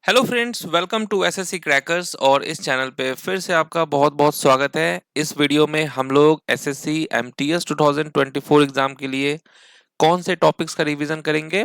Hello friends, welcome to SSC crackers. और इस channel पे फिर से आपका बहुत बहुत स्वागत है। इस वीडियो में हम लोग एसएससी एमटीएस 2024 एग्जाम के लिए कौन से टॉपिक्स का रिवीजन करेंगे।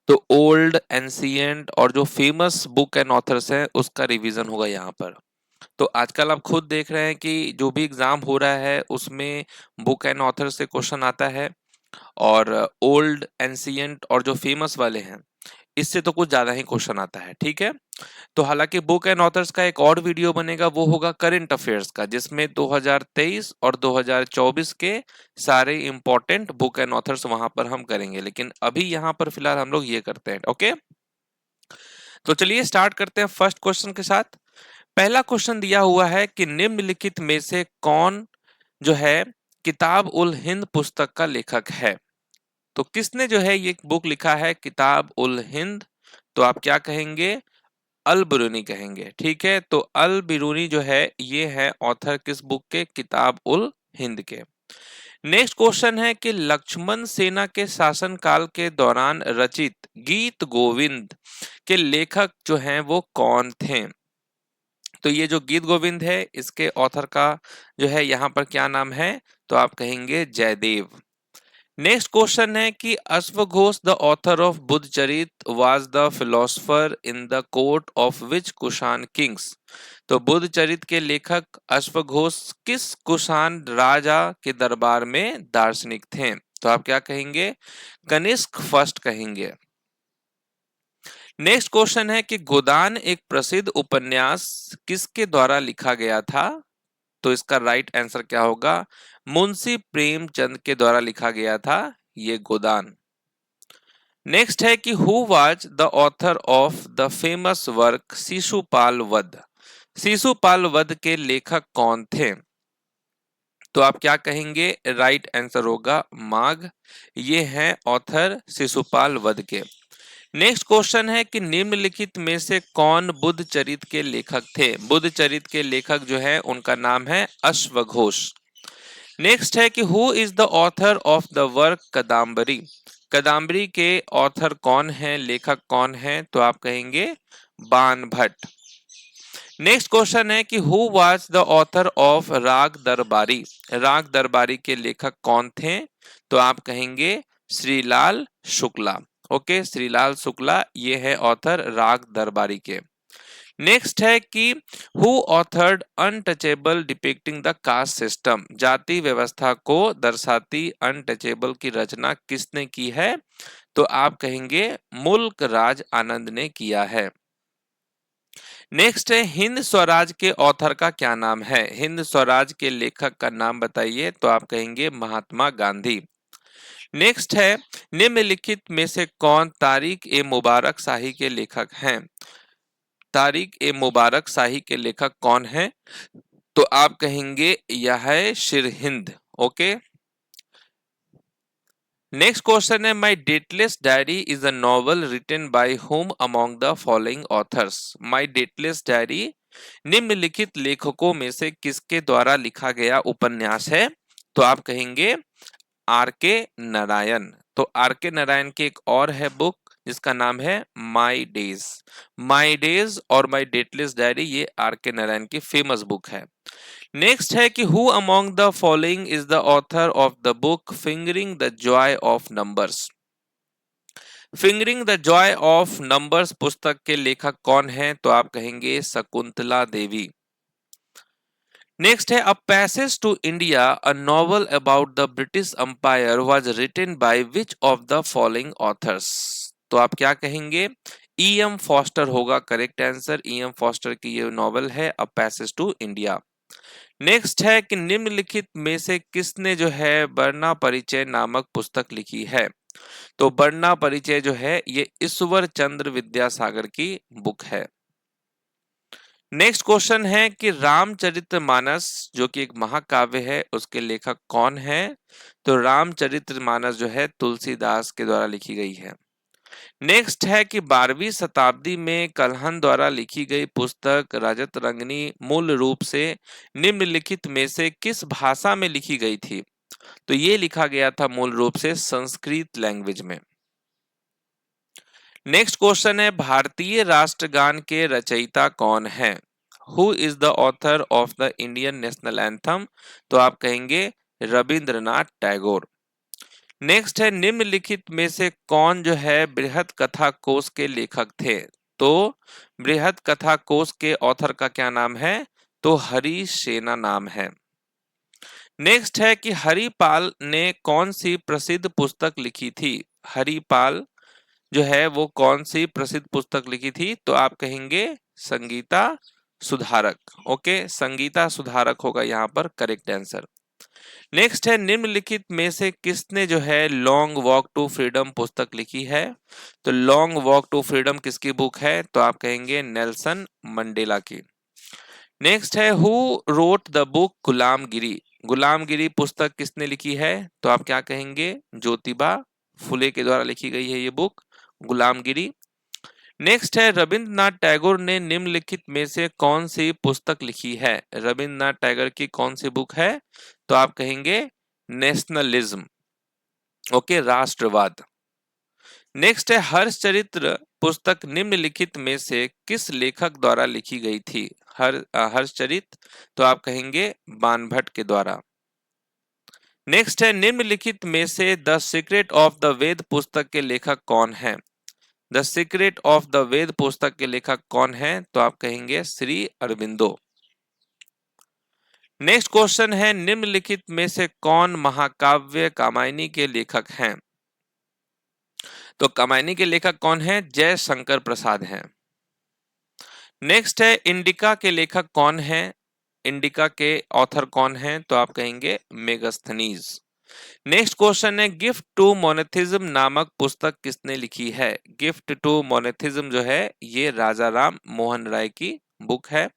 तो ओल्ड, एंशिएंट और जो फेमस बुक एंड ऑथर्स हैं उसका रिवीजन होगा यहाँ पर। तो आजकल आप खुद देख रहे हैं कि जो भी एग्जाम हो रहा है उसमें बुक एंड ऑथर से क्वेश्चन आता है। और ओल्ड, एंशिएंट और जो फेमस वाले हैं इससे तो कुछ ज्यादा ही क्वेश्चन आता है। ठीक है। तो हालांकि बुक एंड ऑथर्स का एक और वीडियो बनेगा, वो होगा करंट अफेयर्स का, जिसमें 2023 और 2024 के सारे इंपॉर्टेंट बुक एंड ऑथर्स वहां पर हम करेंगे। लेकिन अभी यहाँ पर फिलहाल हम लोग ये करते हैं। ओके, तो चलिए स्टार्ट करते हैं फर्स्ट क्वेश्चन के साथ। पहला क्वेश्चन दिया हुआ है कि निम्नलिखित में से कौन जो है किताब उल हिंद पुस्तक का लेखक है। तो किसने जो है ये बुक लिखा है किताब उल हिंद। तो आप क्या कहेंगे? अल बिरूनी कहेंगे। ठीक है, तो अल बिरूनी जो है ये है ऑथर किस बुक के? किताब उल हिंद के। नेक्स्ट क्वेश्चन है कि लक्ष्मण सेना के शासनकाल के दौरान रचित गीत गोविंद के लेखक जो हैं वो कौन थे। तो ये जो गीत गोविंद है इसके ऑथर का जो है यहाँ पर क्या नाम है? तो आप कहेंगे जयदेव। नेक्स्ट क्वेश्चन है कि अश्वघोष the author of Buddhacharita was the philosopher in the court of which Kushan kings. तो बुद्धचरित के लेखक अश्वघोष किस कुषाण राजा के दरबार में दार्शनिक थे। तो आप क्या कहेंगे? कनिष्क फर्स्ट कहेंगे। नेक्स्ट क्वेश्चन है कि गोदान एक प्रसिद्ध उपन्यास किसके द्वारा लिखा गया था। तो इसका राइट आंसर क्या होगा? मुंशी प्रेमचंद के द्वारा लिखा गया था ये गोदान। नेक्स्ट है कि who was the author of the famous work Shishupal वध। शिशुपाल वध के लेखक कौन थे। तो आप क्या कहेंगे? राइट आंसर होगा माघ। ये हैं ऑथर शिशुपाल वध के। नेक्स्ट क्वेश्चन है कि निम्नलिखित में से कौन बुद्ध चरित के लेखक थे। बुद्ध चरित के लेखक जो है उनका नाम है अश्वघोष। नेक्स्ट है कि who is the author of the work Kadambari. Kadambari के ऑथर कौन है, लेखक कौन है? तो आप कहेंगे बाण भट्ट। नेक्स्ट क्वेश्चन है कि who was the author of राग दरबारी। राग दरबारी के लेखक कौन थे? तो आप कहेंगे श्रीलाल शुक्ला। ओके, श्रीलाल शुक्ला ये है ऑथर राग दरबारी के। नेक्स्ट है कि who authored untouchable depicting the caste system. जाति व्यवस्था को दर्शाती अनटचेबल की रचना किसने की है? तो आप कहेंगे मुल्क राज आनंद ने किया है। नेक्स्ट है हिंद स्वराज के ऑथर का क्या नाम है। हिंद स्वराज के लेखक का नाम बताइए। तो आप कहेंगे महात्मा गांधी। नेक्स्ट है निम्नलिखित में से कौन तारिक ए मुबारक शाही के लेखक हैं। तारिक ए मुबारक शाही के लेखक कौन है? तो आप कहेंगे यह है शिर हिंद। ओके। नेक्स्ट क्वेश्चन है my dateless diary is a novel written by whom among the following authors. My dateless diary निम्नलिखित लेखकों में से किसके द्वारा लिखा गया उपन्यास है। तो आप कहेंगे आर के नारायण। तो आर के नारायण की एक और है बुक जिसका नाम है माई डेज। माई डेज और माई डेटलेस डायरी ये आर के नारायण की फेमस बुक है। नेक्स्ट है कि who among the following is the author of the book fingering the Joy of numbers. Fingering the Joy of numbers पुस्तक के लेखक कौन है? तो आप कहेंगे शकुंतला देवी। नेक्स्ट है a passage to India a novel about the British empire was written by which of the following authors. तो आप क्या कहेंगे? ई एम फॉस्टर होगा correct answer. E M Forster की ये नॉवल है a passage to India. Next है कि निम्नलिखित में से किसने जो है बर्ना परिचय नामक पुस्तक लिखी है। तो बर्ना परिचय जो है ये ईश्वर चंद्र विद्यासागर की बुक है। नेक्स्ट क्वेश्चन है कि रामचरितमानस जो कि एक महाकाव्य है उसके लेखक कौन है। तो रामचरितमानस जो है तुलसीदास के द्वारा लिखी गई है। नेक्स्ट है कि 12वीं शताब्दी में कल्हन द्वारा लिखी गई पुस्तक रजत रंगनी मूल रूप से निम्नलिखित में से किस भाषा में लिखी गई थी। तो ये लिखा गया था मूल रूप से संस्कृत लैंग्वेज में। नेक्स्ट क्वेश्चन है, भारतीय राष्ट्रगान के रचयिता कौन है? Who is the author of the Indian national anthem? तो आप कहेंगे रविंद्रनाथ टैगोर। नेक्स्ट है, निम्नलिखित में से कौन जो है बृहत कथा कोश के लेखक थे? तो बृहत कथा कोश के ऑथर का क्या नाम है? तो हरीश सेना नाम है। नेक्स्ट है कि हरिपाल ने कौन सी प्रसिद्ध पुस्तक लिखी थी? हरिपाल जो है वो कौन सी प्रसिद्ध पुस्तक लिखी थी? तो आप कहेंगे संगीता सुधारक। ओके, संगीता सुधारक होगा यहाँ पर करेक्ट आंसर। नेक्स्ट है, निम्नलिखित में से किसने जो है लॉन्ग वॉक टू फ्रीडम पुस्तक लिखी है? तो लॉन्ग वॉक टू फ्रीडम किसकी बुक है? तो आप कहेंगे नेल्सन मंडेला की। नेक्स्ट है, हु रोट द बुक गुलामगिरी? गुलामगिरी पुस्तक किसने लिखी है? तो आप क्या कहेंगे? ज्योतिबा फुले के द्वारा लिखी गई है ये बुक गुलामगिरी। नेक्स्ट है, रविंद्रनाथ टैगोर ने निम्नलिखित में से कौन सी पुस्तक लिखी है? रविंद्रनाथ टैगोर की कौन सी बुक है? तो आप कहेंगे नेशनलिज्म। ओके, राष्ट्रवाद। नेक्स्ट है, हर्षचरित्र पुस्तक निम्नलिखित में से किस लेखक द्वारा लिखी गई थी? हर्षचरित तो आप कहेंगे बाणभट्ट के द्वारा। नेक्स्ट है, निम्नलिखित में से द सीक्रेट ऑफ द वेद पुस्तक के लेखक कौन है? द सीक्रेट ऑफ द वेद पुस्तक के लेखक कौन है? तो आप कहेंगे श्री अरविंदो। नेक्स्ट क्वेश्चन है, निम्नलिखित में से कौन महाकाव्य कामायनी के लेखक हैं? तो कामायनी के लेखक कौन है? जय शंकर प्रसाद हैं। नेक्स्ट है, इंडिका के लेखक कौन है? इंडिका के ऑथर कौन है? तो आप कहेंगे मेगास्थनीज। नेक्स्ट क्वेश्चन है, गिफ्ट टू मोनेथिज्म नामक पुस्तक किसने लिखी है? गिफ्ट टू मोनेथिज्म जो है ये राजा राम मोहन राय की बुक है।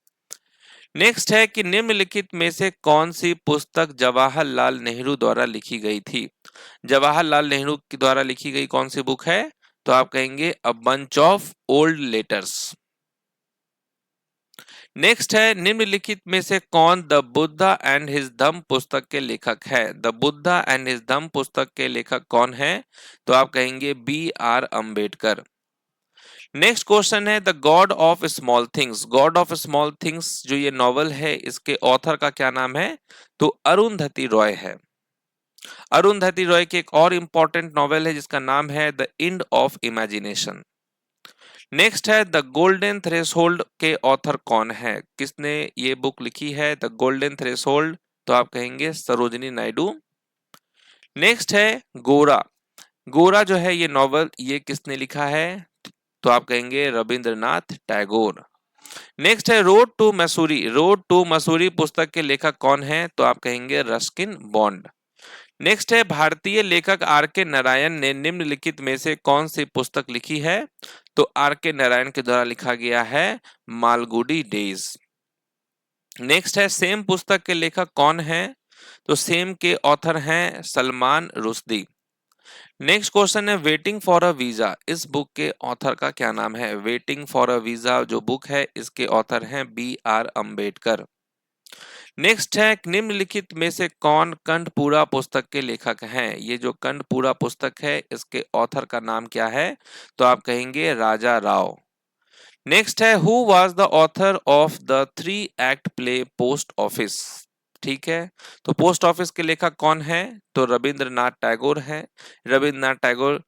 नेक्स्ट है कि निम्नलिखित में से कौन सी पुस्तक जवाहरलाल नेहरू द्वारा लिखी गई थी? जवाहरलाल नेहरू के द्वारा लिखी गई कौन सी बुक है? तो आप कहेंगे a bunch of old letters. Next है, निम्नलिखित में से कौन the Buddha and his Dhamma पुस्तक के लेखक है? The Buddha and his Dhamma पुस्तक के लेखक कौन है? तो आप कहेंगे B R Ambedkar. Next question है, the god of small things. God of small things जो ये नॉवल है इसके ऑथर का क्या नाम है? तो अरुंधति रॉय है। अरुंधति रॉय की एक और इंपॉर्टेंट नॉवेल है जिसका नाम है the end of imagination. Next है, द गोल्डन थ्रेशोल्ड के ऑथर कौन है? किसने ये बुक लिखी है द गोल्डन थ्रेशोल्ड? तो आप कहेंगे सरोजिनी नायडू। नेक्स्ट है, गोरा। गोरा जो है ये नॉवल ये किसने लिखा है? तो आप कहेंगे रविंद्रनाथ टैगोर। नेक्स्ट है, road to Mussoorie. Road to Mussoorie पुस्तक के लेखक कौन है? तो आप कहेंगे रस्किन बॉन्ड। नेक्स्ट है, भारतीय लेखक आर के नारायण ने निम्नलिखित में से कौन सी पुस्तक लिखी है? तो आर के नारायण के द्वारा लिखा गया है मालगुडी डेज। नेक्स्ट है, सेम पुस्तक के लेखक कौन है? तो सेम के ऑथर हैं सलमान रुश्दी। नेक्स्ट क्वेश्चन है, वेटिंग फॉर अ वीजा। इस बुक के ऑथर का क्या नाम है? वेटिंग फॉर अ वीजा जो बुक है इसके ऑथर हैं बी आर अम्बेडकर। नेक्स्ट है, निम्नलिखित में से कौन कंठपूरा पुस्तक के लेखक हैं? ये जो कंठपूरा पुस्तक है इसके ऑथर का नाम क्या है? तो आप कहेंगे राजा राव। नेक्स्ट है, who was the author of the 3 act play post office. ठीक है, तो पोस्ट ऑफिस के लेखक कौन है? तो रविंद्रनाथ टैगोर है। रविंद्रनाथ टैगोर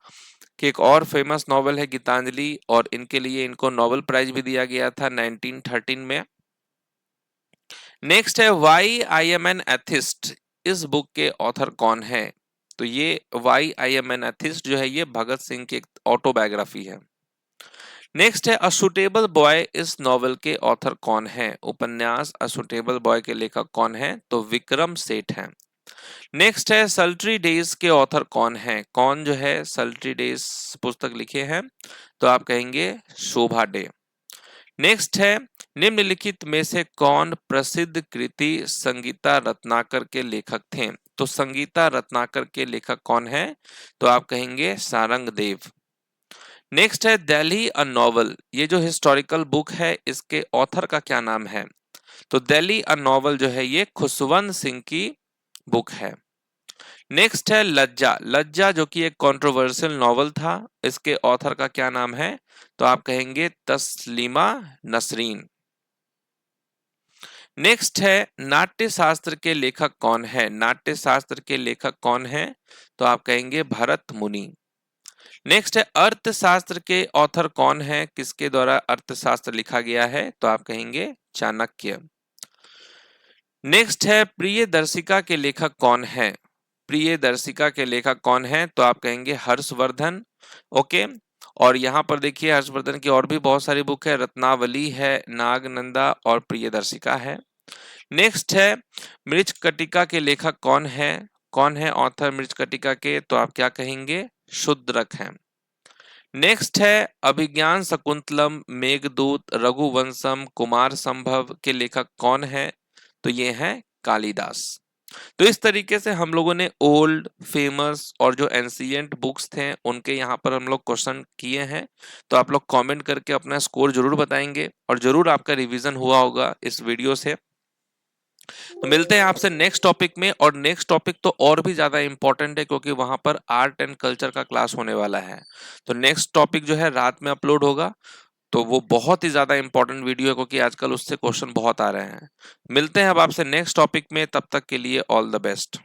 की एक और फेमस नॉवल है गीतांजलि और इनके लिए इनको नोबेल प्राइज भी दिया गया था 1913 में। नेक्स्ट है, why I am an atheist. इस बुक के ऑथर कौन है? तो ये why I am an atheist जो है ये भगत सिंह की एक ऑटोबायोग्राफी है। नेक्स्ट है, अ सुटेबल बॉय। इस नॉवल के ऑथर कौन है? उपन्यास अ सुटेबल बॉय के लेखक कौन है? तो विक्रम सेठ हैं। नेक्स्ट है, सल्ट्री डेज के ऑथर कौन है? कौन जो है सल्ट्री डेज पुस्तक लिखे हैं? तो आप कहेंगे शोभा डे। नेक्स्ट है, निम्नलिखित में से कौन प्रसिद्ध कृति संगीता रत्नाकर के लेखक थे? तो संगीता रत्नाकर के लेखक कौन है? तो आप कहेंगे सारंग देव। नेक्स्ट है, दिल्ली अ नॉवल। ये जो हिस्टोरिकल बुक है इसके ऑथर का क्या नाम है? तो दिल्ली अ नॉवल जो है ये खुशवंत सिंह की बुक है। नेक्स्ट है लज्जा। लज्जा जो कि एक कंट्रोवर्शियल नॉवल था, इसके ऑथर का क्या नाम है? तो आप कहेंगे तस्लीमा नसरीन। नेक्स्ट है नाट्य शास्त्र के लेखक कौन है? नाट्य शास्त्र के लेखक कौन है? तो आप कहेंगे भरत मुनि। नेक्स्ट है अर्थशास्त्र के ऑथर कौन है? किसके द्वारा अर्थशास्त्र लिखा गया है? तो आप कहेंगे चाणक्य। नेक्स्ट है प्रियदर्शिका के लेखक कौन है? प्रियदर्शिका के लेखक कौन है? तो आप कहेंगे हर्षवर्धन। ओके। और यहाँ पर देखिए हर्षवर्धन की और भी बहुत सारी बुक है, रत्नावली है, नागनंदा और प्रियदर्शिका है। नेक्स्ट है मृच्छकटिका के लेखक कौन है? कौन है ऑथर मृच्छकटिका के? तो आप क्या कहेंगे? शूद्रक हैं। नेक्स्ट है अभिज्ञान शकुंतलम, मेघदूत, रघुवंशम, कुमार संभव के लेखक कौन है? तो ये हैं कालिदास। तो इस तरीके से हम लोगों ने ओल्ड, फेमस और जो एंशिएंट बुक्स थे उनके यहाँ पर हम लोग क्वेश्चन किए हैं। तो आप लोग कमेंट करके अपना स्कोर जरूर बताएंगे और जरूर आपका रिवीजन हुआ होगा इस वीडियो से। तो मिलते हैं आपसे नेक्स्ट टॉपिक में, और नेक्स्ट टॉपिक तो और भी ज्यादा इंपॉर्टेंट है क्योंकि वहां पर आर्ट एंड कल्चर का क्लास होने वाला है। तो नेक्स्ट टॉपिक जो है रात में अपलोड होगा, तो वो बहुत ही ज्यादा इंपॉर्टेंट वीडियो है क्योंकि आजकल उससे क्वेश्चन बहुत आ रहे हैं। मिलते हैं अब आपसे नेक्स्ट टॉपिक में, तब तक के लिए ऑल द बेस्ट।